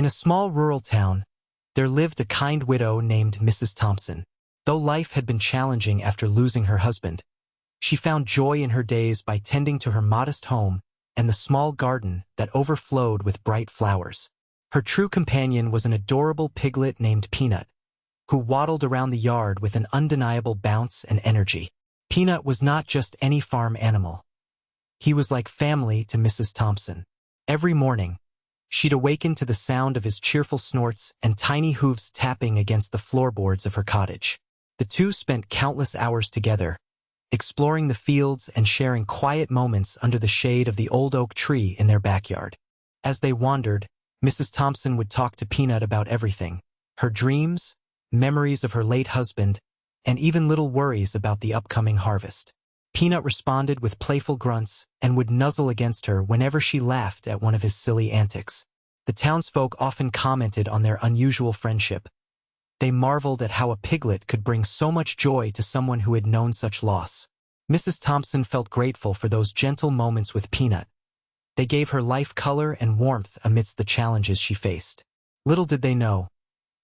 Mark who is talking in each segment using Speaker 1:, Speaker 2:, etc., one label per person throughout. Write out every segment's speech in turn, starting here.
Speaker 1: In a small rural town, there lived a kind widow named Mrs. Thompson. Though life had been challenging after losing her husband, she found joy in her days by tending to her modest home and the small garden that overflowed with bright flowers. Her true companion was an adorable piglet named Peanut, who waddled around the yard with an undeniable bounce and energy. Peanut was not just any farm animal. He was like family to Mrs. Thompson. Every morning, she'd awaken to the sound of his cheerful snorts and tiny hooves tapping against the floorboards of her cottage. The two spent countless hours together, exploring the fields and sharing quiet moments under the shade of the old oak tree in their backyard. As they wandered, Mrs. Thompson would talk to Peanut about everything: her dreams, memories of her late husband, and even little worries about the upcoming harvest. Peanut responded with playful grunts and would nuzzle against her whenever she laughed at one of his silly antics. The townsfolk often commented on their unusual friendship. They marveled at how a piglet could bring so much joy to someone who had known such loss. Mrs. Thompson felt grateful for those gentle moments with Peanut. They gave her life color and warmth amidst the challenges she faced. Little did they know,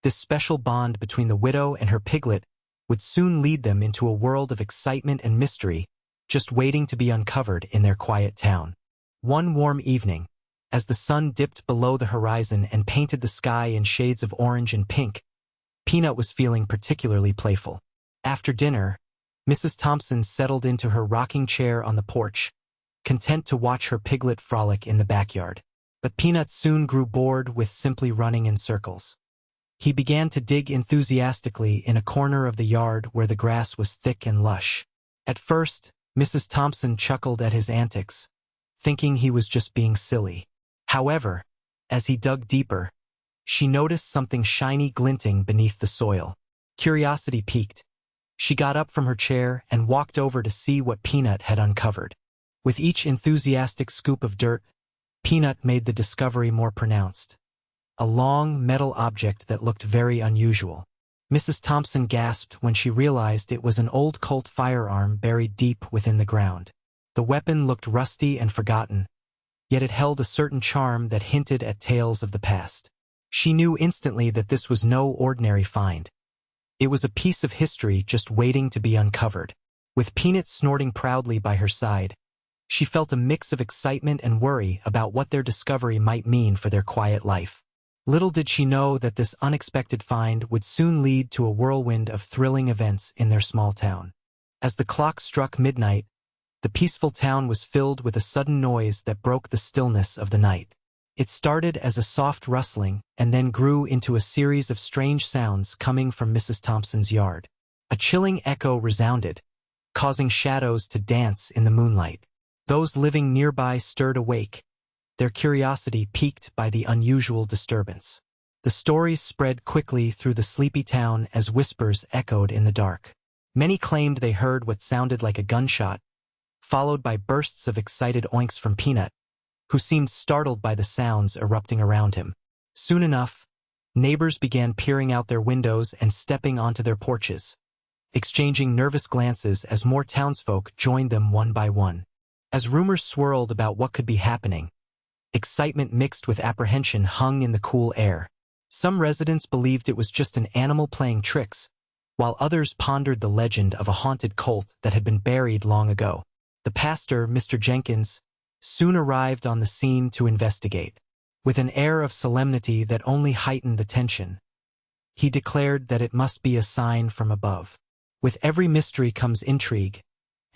Speaker 1: this special bond between the widow and her piglet would soon lead them into a world of excitement and mystery, just waiting to be uncovered in their quiet town. One warm evening, as the sun dipped below the horizon and painted the sky in shades of orange and pink, Peanut was feeling particularly playful. After dinner, Mrs. Thompson settled into her rocking chair on the porch, content to watch her piglet frolic in the backyard. But Peanut soon grew bored with simply running in circles. He began to dig enthusiastically in a corner of the yard where the grass was thick and lush. At first, Mrs. Thompson chuckled at his antics, thinking he was just being silly. However, as he dug deeper, she noticed something shiny glinting beneath the soil. Curiosity piqued. She got up from her chair and walked over to see what Peanut had uncovered. With each enthusiastic scoop of dirt, Peanut made the discovery more pronounced: a long metal object that looked very unusual. Mrs. Thompson gasped when she realized it was an old Colt firearm buried deep within the ground. The weapon looked rusty and forgotten, yet it held a certain charm that hinted at tales of the past. She knew instantly that this was no ordinary find. It was a piece of history just waiting to be uncovered. With Peanut snorting proudly by her side, she felt a mix of excitement and worry about what their discovery might mean for their quiet life. Little did she know that this unexpected find would soon lead to a whirlwind of thrilling events in their small town. As the clock struck midnight, the peaceful town was filled with a sudden noise that broke the stillness of the night. It started as a soft rustling and then grew into a series of strange sounds coming from Mrs. Thompson's yard. A chilling echo resounded, causing shadows to dance in the moonlight. Those living nearby stirred awake, their curiosity piqued by the unusual disturbance. The stories spread quickly through the sleepy town as whispers echoed in the dark. Many claimed they heard what sounded like a gunshot, followed by bursts of excited oinks from Peanut, who seemed startled by the sounds erupting around him. Soon enough, neighbors began peering out their windows and stepping onto their porches, exchanging nervous glances as more townsfolk joined them one by one. As rumors swirled about what could be happening, excitement mixed with apprehension hung in the cool air. Some residents believed it was just an animal playing tricks, while others pondered the legend of a haunted colt that had been buried long ago. The pastor, Mr. Jenkins, soon arrived on the scene to investigate. With an air of solemnity that only heightened the tension, he declared that it must be a sign from above. With every mystery comes intrigue,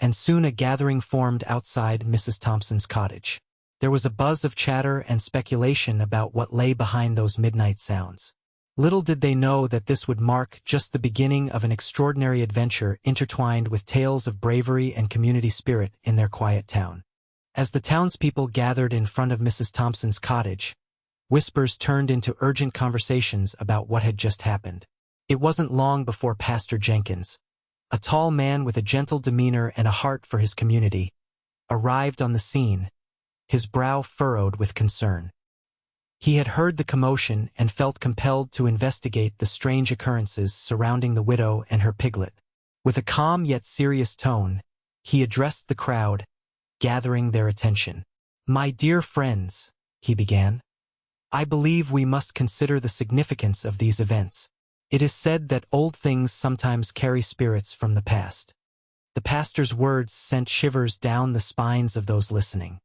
Speaker 1: and soon a gathering formed outside Mrs. Thompson's cottage. There was a buzz of chatter and speculation about what lay behind those midnight sounds. Little did they know that this would mark just the beginning of an extraordinary adventure intertwined with tales of bravery and community spirit in their quiet town. As the townspeople gathered in front of Mrs. Thompson's cottage, whispers turned into urgent conversations about what had just happened. It wasn't long before Pastor Jenkins, a tall man with a gentle demeanor and a heart for his community, arrived on the scene, his brow furrowed with concern. He had heard the commotion and felt compelled to investigate the strange occurrences surrounding the widow and her piglet. With a calm yet serious tone, he addressed the crowd, gathering their attention. "My dear friends," he began, I believe we must consider the significance of these events. It is said that old things sometimes carry spirits from the past. The pastor's words sent shivers down the spines of those listening.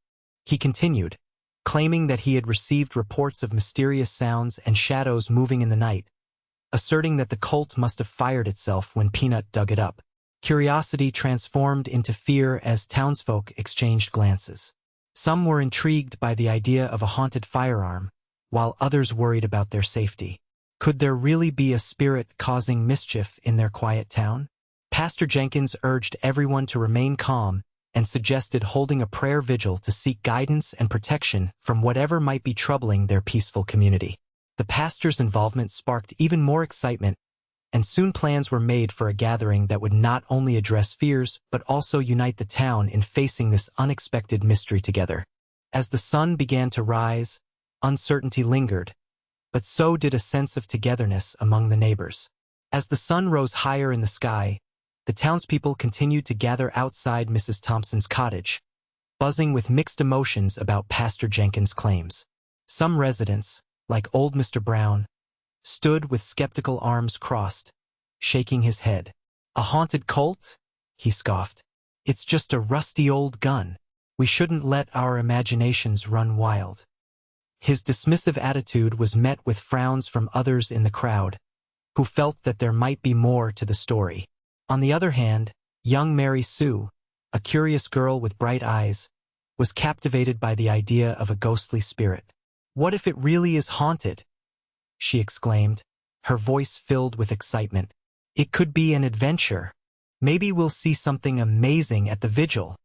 Speaker 1: He continued, claiming that he had received reports of mysterious sounds and shadows moving in the night, asserting that the Colt must have fired itself when Peanut dug it up. Curiosity transformed into fear as townsfolk exchanged glances. Some were intrigued by the idea of a haunted firearm, while others worried about their safety. Could there really be a spirit causing mischief in their quiet town? Pastor Jenkins urged everyone to remain calm and suggested holding a prayer vigil to seek guidance and protection from whatever might be troubling their peaceful community. The pastor's involvement sparked even more excitement, and soon plans were made for a gathering that would not only address fears but also unite the town in facing this unexpected mystery together. As the sun began to rise, uncertainty lingered, but so did a sense of togetherness among the neighbors. As the sun rose higher in the sky, the townspeople continued to gather outside Mrs. Thompson's cottage, buzzing with mixed emotions about Pastor Jenkins' claims. Some residents, like old Mr. Brown, stood with skeptical arms crossed, shaking his head. "A haunted Colt?" he scoffed. "It's just a rusty old gun. We shouldn't let our imaginations run wild." His dismissive attitude was met with frowns from others in the crowd, who felt that there might be more to the story. On the other hand, young Mary Sue, a curious girl with bright eyes, was captivated by the idea of a ghostly spirit. "What if it really is haunted?" she exclaimed, her voice filled with excitement. "It could be an adventure. Maybe we'll see something amazing at the vigil."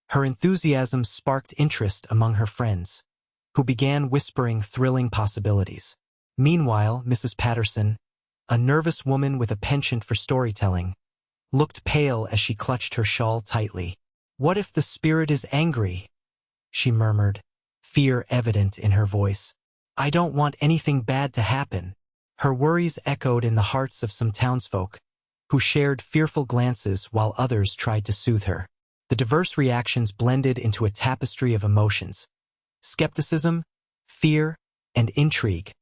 Speaker 1: Her enthusiasm sparked interest among her friends, who began whispering thrilling possibilities. Meanwhile, Mrs. Patterson, a nervous woman with a penchant for storytelling, looked pale as she clutched her shawl tightly. "What if the spirit is angry?" she murmured, fear evident in her voice. "I don't want anything bad to happen." Her worries echoed in the hearts of some townsfolk, who shared fearful glances while others tried to soothe her. The diverse reactions blended into a tapestry of emotions: skepticism, fear, and intrigue,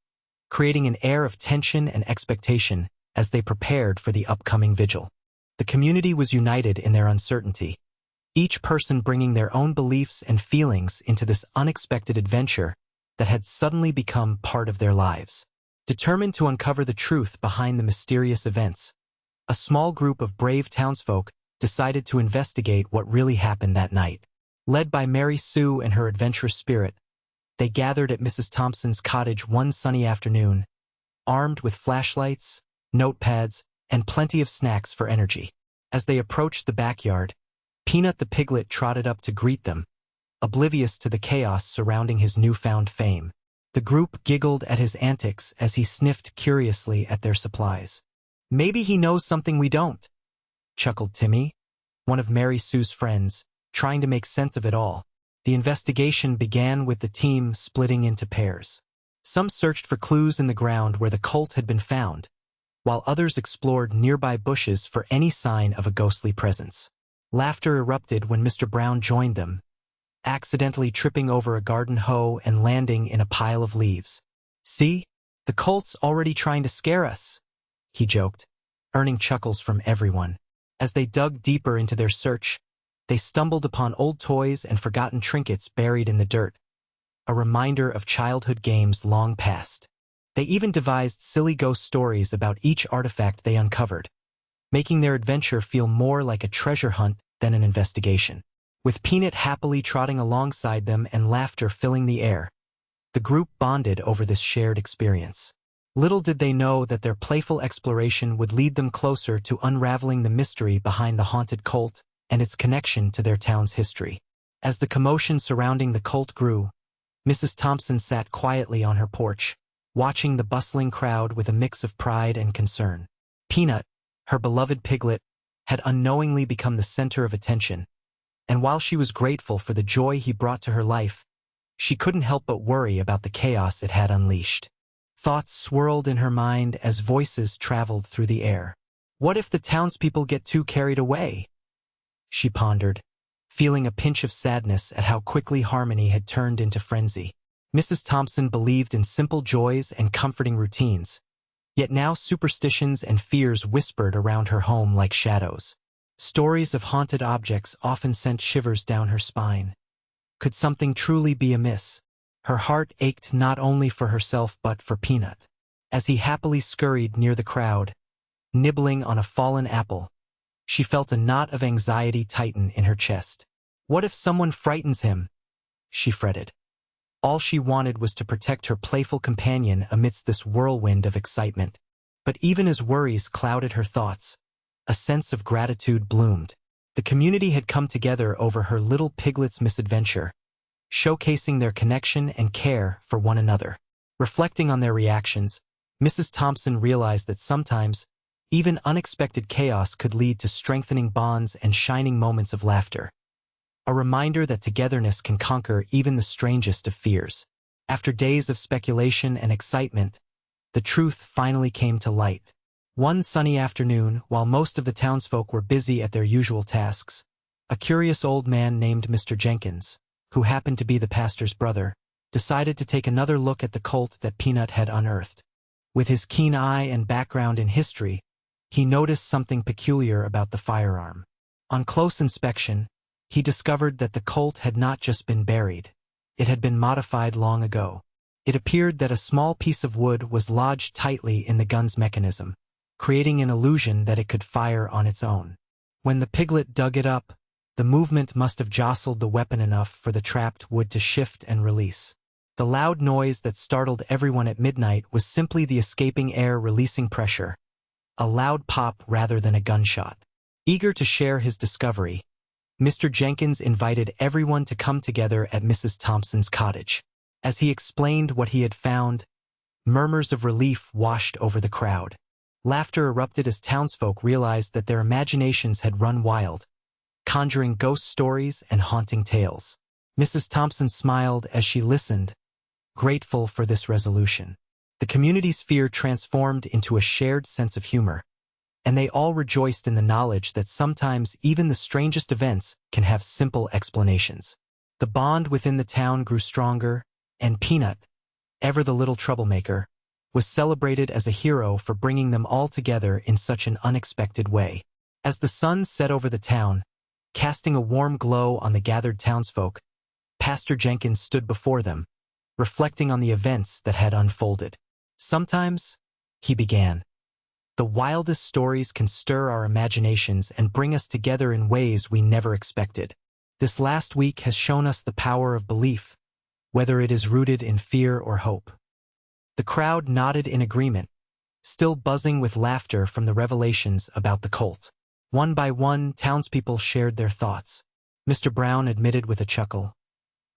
Speaker 1: creating an air of tension and expectation as they prepared for the upcoming vigil. The community was united in their uncertainty, each person bringing their own beliefs and feelings into this unexpected adventure that had suddenly become part of their lives. Determined to uncover the truth behind the mysterious events, a small group of brave townsfolk decided to investigate what really happened that night. Led by Mary Sue and her adventurous spirit, they gathered at Mrs. Thompson's cottage one sunny afternoon, armed with flashlights, notepads, and plenty of snacks for energy. As they approached the backyard, Peanut the piglet trotted up to greet them, oblivious to the chaos surrounding his newfound fame. The group giggled at his antics as he sniffed curiously at their supplies. "Maybe he knows something we don't," chuckled Timmy, one of Mary Sue's friends, trying to make sense of it all. The investigation began with the team splitting into pairs. Some searched for clues in the ground where the Colt had been found, while others explored nearby bushes for any sign of a ghostly presence. Laughter erupted when Mr. Brown joined them, accidentally tripping over a garden hoe and landing in a pile of leaves. "See? The Colt's already trying to scare us," he joked, earning chuckles from everyone. As they dug deeper into their search, they stumbled upon old toys and forgotten trinkets buried in the dirt, a reminder of childhood games long past. They even devised silly ghost stories about each artifact they uncovered, making their adventure feel more like a treasure hunt than an investigation. With Peanut happily trotting alongside them and laughter filling the air, the group bonded over this shared experience. Little did they know that their playful exploration would lead them closer to unraveling the mystery behind the haunted Colt and its connection to their town's history. As the commotion surrounding the Colt grew, Mrs. Thompson sat quietly on her porch, watching the bustling crowd with a mix of pride and concern. Peanut, her beloved piglet, had unknowingly become the center of attention, and while she was grateful for the joy he brought to her life, she couldn't help but worry about the chaos it had unleashed. Thoughts swirled in her mind as voices traveled through the air. What if the townspeople get too carried away? She pondered, feeling a pinch of sadness at how quickly harmony had turned into frenzy. Mrs. Thompson believed in simple joys and comforting routines, yet now superstitions and fears whispered around her home like shadows. Stories of haunted objects often sent shivers down her spine. Could something truly be amiss? Her heart ached not only for herself but for Peanut. As he happily scurried near the crowd, nibbling on a fallen apple, she felt a knot of anxiety tighten in her chest. What if someone frightens him? She fretted. All she wanted was to protect her playful companion amidst this whirlwind of excitement. But even as worries clouded her thoughts, a sense of gratitude bloomed. The community had come together over her little piglet's misadventure, showcasing their connection and care for one another. Reflecting on their reactions, Mrs. Thompson realized that sometimes, even unexpected chaos could lead to strengthening bonds and shining moments of laughter. A reminder that togetherness can conquer even the strangest of fears. After days of speculation and excitement, the truth finally came to light. One sunny afternoon, while most of the townsfolk were busy at their usual tasks, a curious old man named Mr. Jenkins, who happened to be the pastor's brother, decided to take another look at the Colt that Peanut had unearthed. With his keen eye and background in history, he noticed something peculiar about the firearm. On close inspection, he discovered that the Colt had not just been buried, it had been modified long ago. It appeared that a small piece of wood was lodged tightly in the gun's mechanism, creating an illusion that it could fire on its own. When the piglet dug it up, the movement must have jostled the weapon enough for the trapped wood to shift and release. The loud noise that startled everyone at midnight was simply the escaping air releasing pressure, a loud pop rather than a gunshot. Eager to share his discovery, Mr. Jenkins invited everyone to come together at Mrs. Thompson's cottage. As he explained what he had found, murmurs of relief washed over the crowd. Laughter erupted as townsfolk realized that their imaginations had run wild, conjuring ghost stories and haunting tales. Mrs. Thompson smiled as she listened, grateful for this resolution. The community's fear transformed into a shared sense of humor, and they all rejoiced in the knowledge that sometimes even the strangest events can have simple explanations. The bond within the town grew stronger, and Peanut, ever the little troublemaker, was celebrated as a hero for bringing them all together in such an unexpected way. As the sun set over the town, casting a warm glow on the gathered townsfolk, Pastor Jenkins stood before them, reflecting on the events that had unfolded. Sometimes, he began, the wildest stories can stir our imaginations and bring us together in ways we never expected. This last week has shown us the power of belief, whether it is rooted in fear or hope. The crowd nodded in agreement, still buzzing with laughter from the revelations about the Colt. One by one, townspeople shared their thoughts. Mr. Brown admitted with a chuckle,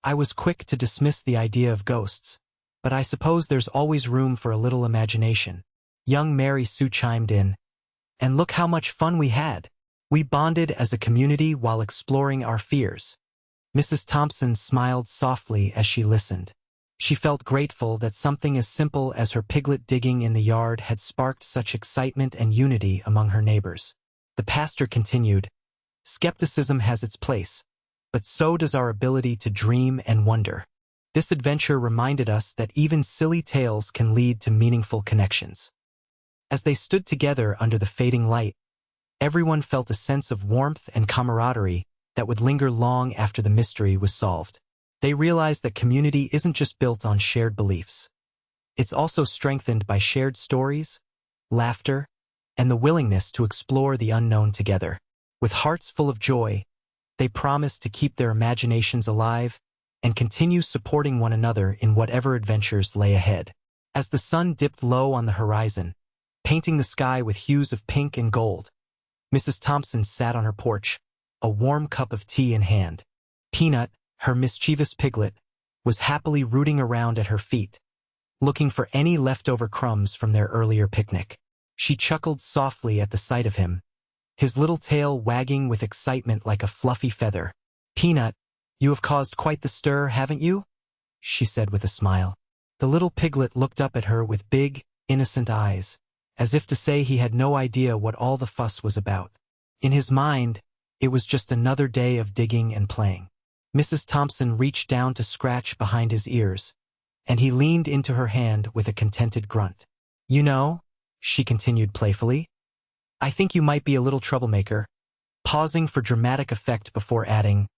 Speaker 1: I was quick to dismiss the idea of ghosts, but I suppose there's always room for a little imagination. Young Mary Sue chimed in, and look how much fun we had. We bonded as a community while exploring our fears. Mrs. Thompson smiled softly as she listened. She felt grateful that something as simple as her piglet digging in the yard had sparked such excitement and unity among her neighbors. The pastor continued, skepticism has its place, but so does our ability to dream and wonder. This adventure reminded us that even silly tales can lead to meaningful connections. As they stood together under the fading light, everyone felt a sense of warmth and camaraderie that would linger long after the mystery was solved. They realized that community isn't just built on shared beliefs. It's also strengthened by shared stories, laughter, and the willingness to explore the unknown together. With hearts full of joy, they promised to keep their imaginations alive and continue supporting one another in whatever adventures lay ahead. As the sun dipped low on the horizon, painting the sky with hues of pink and gold, Mrs. Thompson sat on her porch, a warm cup of tea in hand. Peanut, her mischievous piglet, was happily rooting around at her feet, looking for any leftover crumbs from their earlier picnic. She chuckled softly at the sight of him, his little tail wagging with excitement like a fluffy feather. Peanut, you have caused quite the stir, haven't you? She said with a smile. The little piglet looked up at her with big, innocent eyes, as if to say he had no idea what all the fuss was about. In his mind, it was just another day of digging and playing. Mrs. Thompson reached down to scratch behind his ears, and he leaned into her hand with a contented grunt. "You know," she continued playfully, "I think you might be a little troublemaker," pausing for dramatic effect before adding,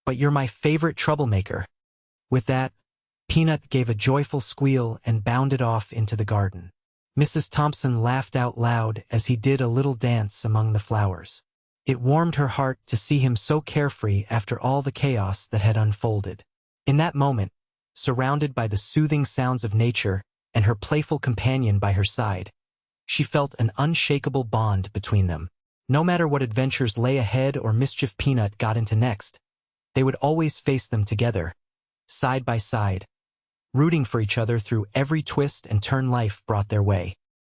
Speaker 1: "but you're my favorite troublemaker." With that, Peanut gave a joyful squeal and bounded off into the garden. Mrs. Thompson laughed out loud as he did a little dance among the flowers. It warmed her heart to see him so carefree after all the chaos that had unfolded. In that moment, surrounded by the soothing sounds of nature and her playful companion by her side, she felt an unshakable bond between them. No matter what adventures lay ahead or mischief Peanut got into next, they would always face them together, side by side, rooting for each other through every twist and turn life brought their way.